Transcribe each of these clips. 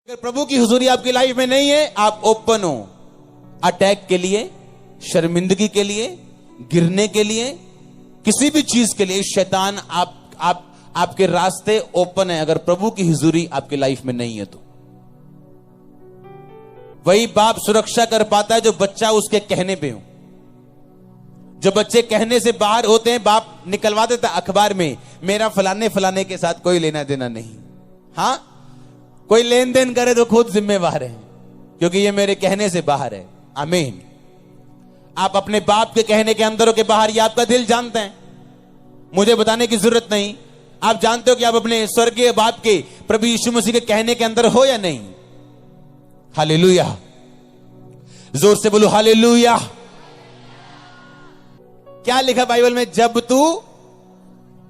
अगर प्रभु की हुजूरी आपकी लाइफ में नहीं है, आप ओपन हो अटैक के लिए, शर्मिंदगी के लिए, गिरने के लिए, किसी भी चीज के लिए। शैतान आपके रास्ते ओपन है अगर प्रभु की हुजूरी आपकी लाइफ में नहीं है तो। वही बाप सुरक्षा कर पाता है जो बच्चा उसके कहने पे हो। जो बच्चे कहने से बाहर होते हैं, बाप निकलवा देता अखबार में, मेरा फलाने फलाने के साथ कोई लेना देना नहीं। हाँ, कोई लेन देन करे तो खुद जिम्मेवार है, क्योंकि ये मेरे कहने से बाहर है। आमीन। आप अपने बाप के कहने के अंदर हो के बाहर, ये आपका दिल जानते हैं, मुझे बताने की जरूरत नहीं। आप जानते हो कि आप अपने स्वर्गीय बाप के प्रभु यीशु मसीह के कहने के अंदर हो या नहीं। हालेलुया, जोर से बोलो हालेलुया। क्या लिखा बाइबल में? जब तू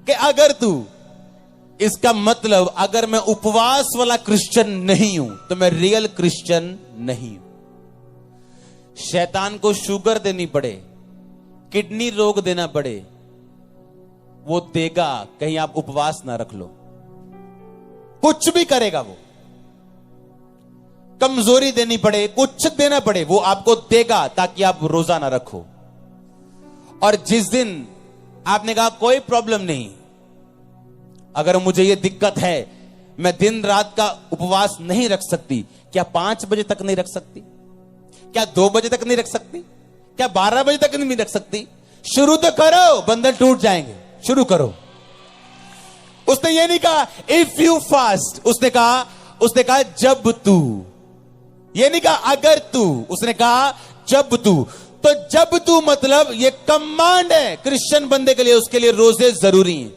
कि अगर तू। इसका मतलब अगर मैं उपवास वाला क्रिश्चियन नहीं हूं तो मैं रियल क्रिश्चियन नहीं हूं। शैतान को शुगर देनी पड़े, किडनी रोग देना पड़े, वो देगा, कहीं आप उपवास ना रख लो। कुछ भी करेगा वो। कमजोरी देनी पड़े, कुछ देना पड़े, वो आपको देगा ताकि आप रोजा ना रखो। और जिस दिन आपने कहा कोई प्रॉब्लम नहीं, अगर मुझे ये दिक्कत है, मैं दिन रात का उपवास नहीं रख सकती, क्या 5 बजे तक नहीं रख सकती? क्या 2 बजे तक नहीं रख सकती? क्या 12 बजे तक नहीं रख सकती? शुरू तो करो, बंधन टूट जाएंगे। शुरू करो। उसने ये नहीं कहा इफ यू फास्ट, उसने कहा जब तू। ये नहीं कहा अगर तू, उसने कहा जब तू। तो जब तू मतलब ये कमांड है क्रिश्चियन बंदे के लिए, उसके लिए रोजे जरूरी हैं।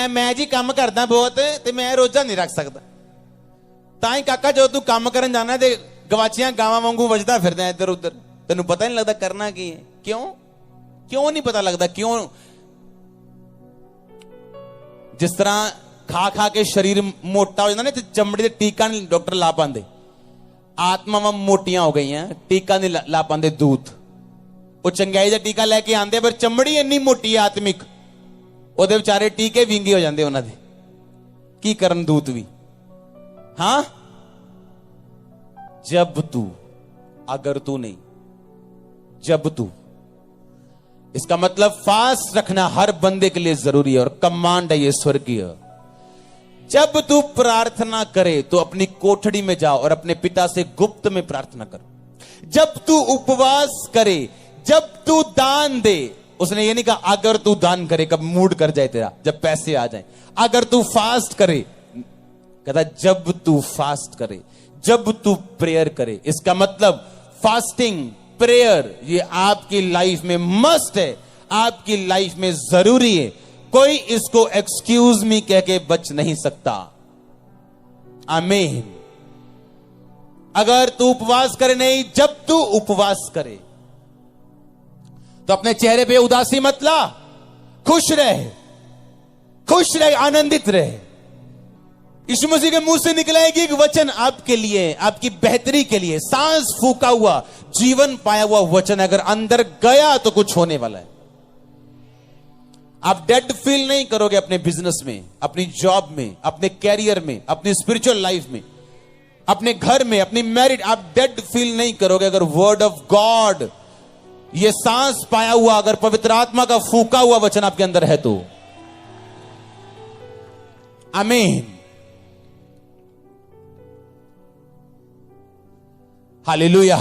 मैं जी काम करदा बहुत ते मैं रोजा नहीं रख सकता। ताई काका जो तू काम करन जाना ते गवाचियां गावां वांगू वजदा फिरदा इधर उधर, तेनू पता नहीं लगता करना की है। क्यों नहीं पता लगता? क्यों? जिस तरह खा खा के शरीर मोटा हो जाता ना, चमड़ी ते टीका नहीं डॉक्टर ला पांदे, आत्मावां मोटियां हो गई हैं, टीका नहीं ला पांदे दूत। वो चंगाई दा टीका लेके आंदे पर चमड़ी इन्नी मोटी है आत्मिक, ਉਹਦੇ ਵਿਚਾਰੇ ਟੀਕੇ ਵਿੰਗੇ ਹੋ ਜਾਂਦੇ ਉਹਨਾਂ ਦੇ। ਕੀ ਕਰਨ ਦੂਤ ਵੀ। हाँ, जब तू, अगर तू नहीं, जब तू। इसका मतलब फास्ट रखना हर बंदे के लिए जरूरी है और कमांड है ये स्वर्गीय। जब तू प्रार्थना करे तो अपनी कोठड़ी में जाओ और अपने पिता से गुप्त में प्रार्थना करो। जब तू उपवास करे, जब तू दान दे। उसने ये नहीं कहा अगर तू दान करे, कब मूड कर जाए तेरा, जब पैसे आ जाए। अगर तू फास्ट करे, कहता जब तू फास्ट करे, जब तू प्रेयर करे। इसका मतलब फास्टिंग, प्रेयर ये आपकी लाइफ में मस्ट है, आपकी लाइफ में जरूरी है। कोई इसको एक्सक्यूज मी कह के बच नहीं सकता। आमीन। अगर तू उपवास करे नहीं, जब तू उपवास करे तो अपने चेहरे पे उदासी मत ला, खुश रहे, आनंदित रहे। यीशु मसीह के मुंह से निकलेगी एक वचन आपके लिए, आपकी बेहतरी के लिए। सांस फूका हुआ, जीवन पाया हुआ वचन अगर अंदर गया तो कुछ होने वाला है। आप डेड फील नहीं करोगे अपने बिजनेस में, अपनी जॉब में, अपने कैरियर में, अपनी स्पिरिचुअल लाइफ में, अपने घर में, अपनी मैरिड। आप डेड फील नहीं करोगे अगर वर्ड ऑफ गॉड, ये सांस पाया हुआ, अगर पवित्र आत्मा का फूका हुआ वचन आपके अंदर है तो। आमीन। हालेलुया।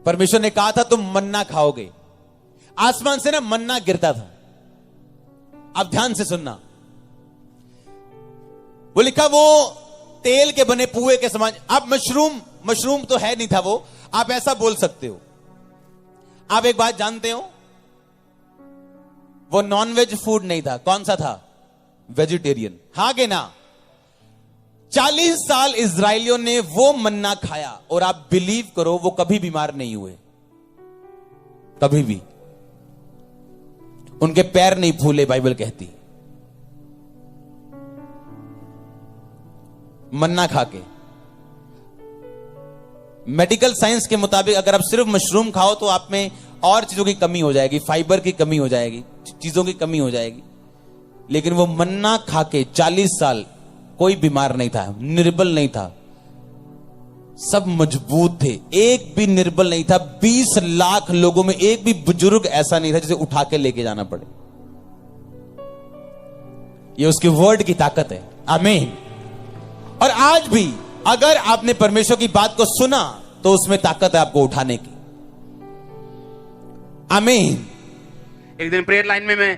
परमेश्वर ने कहा था तुम मन्ना खाओगे। आसमान से ना मन्ना गिरता था। आप ध्यान से सुनना, वो लिखा वो तेल के बने पुए के समान। आप मशरूम तो है नहीं था वो, आप ऐसा बोल सकते हो। आप एक बात जानते हो, वो नॉनवेज फूड नहीं था। कौन सा था? वेजिटेरियन। हाँ के ना? 40 साल इजराइलियों ने वो मन्ना खाया और आप बिलीव करो वो कभी बीमार नहीं हुए, कभी भी। उनके पैर नहीं फूले, बाइबल कहती। मन्ना खा के। मेडिकल साइंस के मुताबिक अगर आप सिर्फ मशरूम खाओ तो आप में और चीजों की कमी हो जाएगी, फाइबर की कमी हो जाएगी, चीजों की कमी हो जाएगी। लेकिन वो मन्ना खा के 40 साल कोई बीमार नहीं था, निर्बल नहीं था, सब मजबूत थे, एक भी निर्बल नहीं था। 20 लाख लोगों में एक भी बुजुर्ग ऐसा नहीं था जिसे उठा के लेके जाना पड़े। ये उसके वर्ड की ताकत है। आमीन। और आज भी अगर आपने परमेश्वर की बात को सुना तो उसमें ताकत है आपको उठाने की। आमीन। एक दिन प्रेयर लाइन में मैं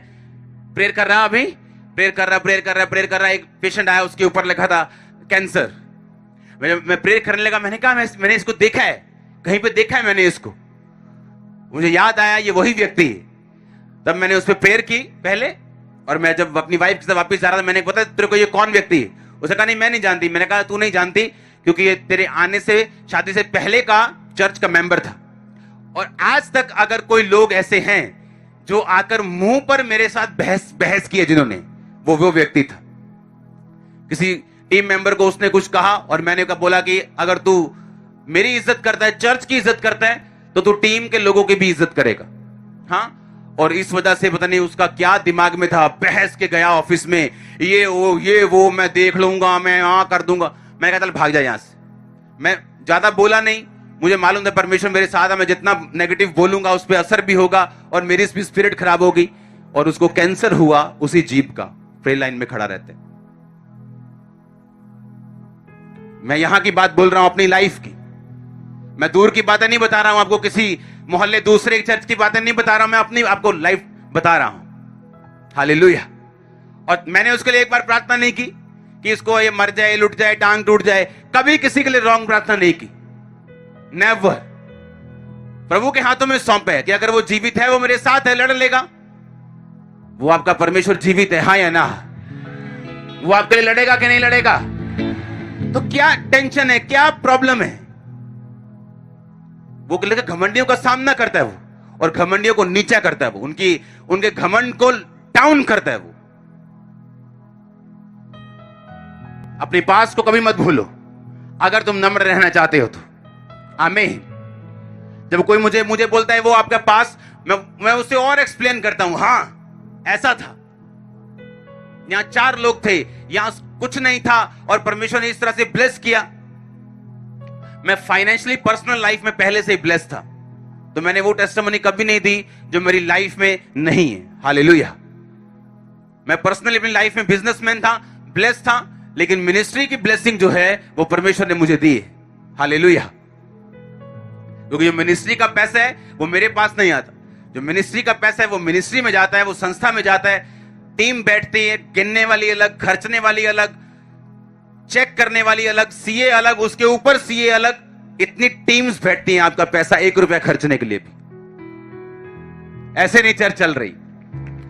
प्रेयर कर रहा, अभी प्रेयर कर रहा, एक पेशेंट आया, उसके ऊपर लिखा था कैंसर। मैं प्रेयर करने लगा, मैंने कहा मैंने इसको देखा है, कहीं पे देखा है मैंने इसको। मुझे याद आया ये वही व्यक्ति है। तब मैंने उस पर प्रेयर की पहले, और मैं जब अपनी वाइफ के साथ वापस जा रहा था, मैंने बताया तेरे को ये कौन व्यक्ति है? उसने कहा नहीं मैं नहीं जानती। मैंने कहा तू नहीं जानती क्योंकि ये तेरे आने से, शादी से पहले का चर्च का मेंबर था। और आज तक अगर कोई लोग ऐसे हैं जो आकर मुंह पर मेरे साथ बहस किए, जिन्होंने, वो व्यक्ति था। किसी टीम मेंबर को उसने कुछ कहा और मैंने बोला कि अगर तू मेरी इज्जत करता है, चर्च की इज्जत करता है, तो तू टीम के लोगों की भी इज्जत करेगा। हाँ, और इस वजह से पता नहीं उसका क्या दिमाग में था, बहस के गया ऑफिस में, ये वो मैं देख लूंगा, मैं कर दूंगा। मैं कहा चल भाग जा यहां से। मैं ज्यादा बोला नहीं, मुझे मालूम था परमेश्वर मेरे साथ है, मैं जितना नेगेटिव बोलूंगा उस पर असर भी होगा और मेरी स्पिरिट खराब होगी। और उसको कैंसर हुआ उसी जीप का, प्रेयर लाइन में खड़ा रहते। मैं यहां की बात बोल रहा हूं, अपनी लाइफ की। मैं दूर की बातें नहीं बता रहा हूं आपको, किसी मोहल्ले दूसरे चर्च की बातें नहीं बता रहा हूं, मैं अपनी आपको लाइफ बता रहा हूं। हालेलुया। और मैंने उसके लिए एक बार प्रार्थना नहीं की कि इसको ये मर जाए, लुट जाए, टांग टूट जाए। कभी किसी के लिए रॉन्ग प्रार्थना नहीं की, नेवर। प्रभु के हाथों में सौंपे है कि अगर वो जीवित है, वो मेरे साथ है, लड़ लेगा। वो आपका परमेश्वर जीवित है, हाँ या ना? वो आपके लिए लड़ेगा कि नहीं लड़ेगा? तो क्या टेंशन है, क्या प्रॉब्लम है? वो लेकर घमंडियों का सामना करता है वो, और घमंडियों को नीचा करता है वो, उनके घमंड को डाउन करता है वो। अपने पास को कभी मत भूलो अगर तुम नम्र रहना चाहते हो तो। आमीन। जब कोई मुझे बोलता है वो आपका पास, मैं उससे और एक्सप्लेन करता हूं। हाँ ऐसा था, यहां 4 लोग थे, यहां कुछ नहीं था और परमेश्वर ने इस तरह से ब्लेस किया। मैं फाइनेंशियली पर्सनल लाइफ में पहले से ही ब्लेस था, तो मैंने वो टेस्टिमनी कभी नहीं दी जो मेरी लाइफ में नहीं है। हालेलुया। मैं पर्सनली अपनी लाइफ में बिजनेसमैन था, ब्लेस था, लेकिन मिनिस्ट्री की ब्लेसिंग जो है वो परमेश्वर ने मुझे दी है। हालेलुया। क्योंकि जो मिनिस्ट्री का पैसा है वो मेरे पास नहीं आता, जो मिनिस्ट्री का पैसा है वो मिनिस्ट्री में जाता है, वो संस्था में जाता है। टीम बैठती है, गिनने वाली अलग, खर्चने वाली अलग, चेक करने वाली अलग, सीए अलग, उसके ऊपर सीए अलग। इतनी टीम्स बैठती हैं आपका पैसा 1 रुपया खर्चने के लिए भी। ऐसे नहीं चर्च चल रही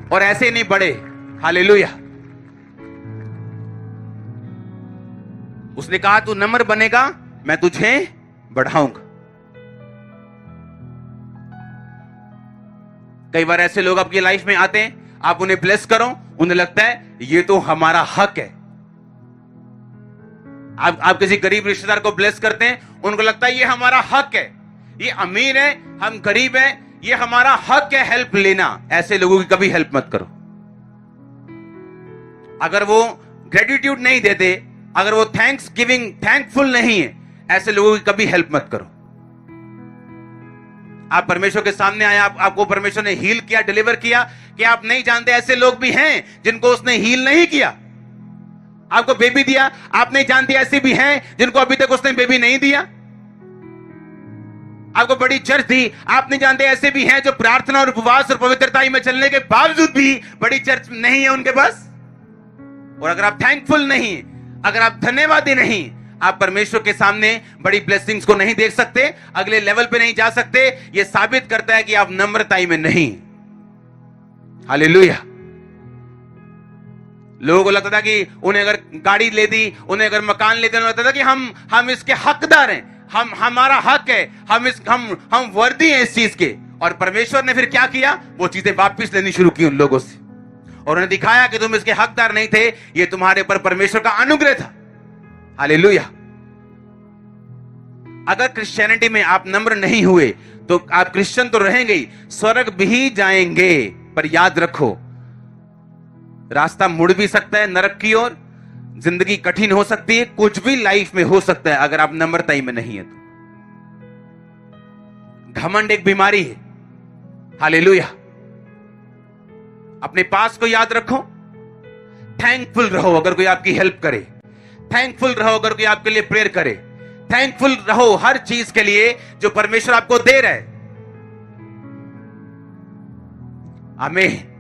और ऐसे नहीं बढ़े। हालेलुया। उसने कहा तू नम्र बनेगा, मैं तुझे बढ़ाऊंगा। कई बार ऐसे लोग आपकी लाइफ में आते हैं, आप उन्हें ब्लेस करो, उन्हें लगता है ये तो हमारा हक है। आप किसी गरीब रिश्तेदार को ब्लेस करते हैं, उनको लगता है ये हमारा हक है, ये अमीर है, हम गरीब हैं, ये हमारा हक है हेल्प लेना। ऐसे लोगों की कभी हेल्प मत करो। अगर वो ग्रेटिट्यूड नहीं देते, अगर वो थैंकफुल नहीं है, ऐसे लोगों की कभी हेल्प मत करो। आप परमेश्वर के सामने आए, आपको परमेश्वर ने हील किया, डिलीवर किया, कि आप नहीं जानते ऐसे लोग भी हैं जिनको उसने हील नहीं किया। आपको बेबी दिया, आप नहीं जानते ऐसे भी हैं जिनको अभी तक उसने बेबी नहीं दिया। आपको बड़ी चर्च दी, आप नहीं जानते ऐसे भी हैं जो प्रार्थना और उपवास और पवित्रता में चलने के बावजूद भी बड़ी चर्च नहीं है उनके पास। और अगर आप थैंकफुल नहीं, अगर आप धन्यवादी नहीं, आप परमेश्वर के सामने बड़ी ब्लेसिंग्स को नहीं देख सकते, अगले लेवल पे नहीं जा सकते। यह साबित करता है कि आप नम्रताई में नहीं। हालेलुया। लोगों को लगता था कि उन्हें अगर गाड़ी ले दी, उन्हें अगर मकान ले दिया, लगता था कि हम इसके हकदार हैं, हमारा हक है, हम वर्दी हैं इस चीज के। और परमेश्वर ने फिर क्या किया? वो चीजें वापस लेनी शुरू की उन लोगों से, और उन्हें दिखाया कि तुम इसके हकदार नहीं थे, ये तुम्हारे ऊपर परमेश्वर का अनुग्रह था। हालेलुया। अगर क्रिश्चियनिटी में आप नम्र नहीं हुए तो आप क्रिश्चियन तो रहेंगे ही, स्वर्ग भी जाएंगे, पर याद रखो रास्ता मुड़ भी सकता है नरक की ओर, जिंदगी कठिन हो सकती है, कुछ भी लाइफ में हो सकता है अगर आप नम्रताई में नहीं है तो। घमंड एक बीमारी है। हालेलुया। अपने पास को याद रखो, थैंकफुल रहो अगर कोई आपकी हेल्प करे, थैंकफुल रहो अगर कोई आपके लिए प्रेयर करे, थैंकफुल रहो हर चीज के लिए जो परमेश्वर आपको दे रहा है। आमीन।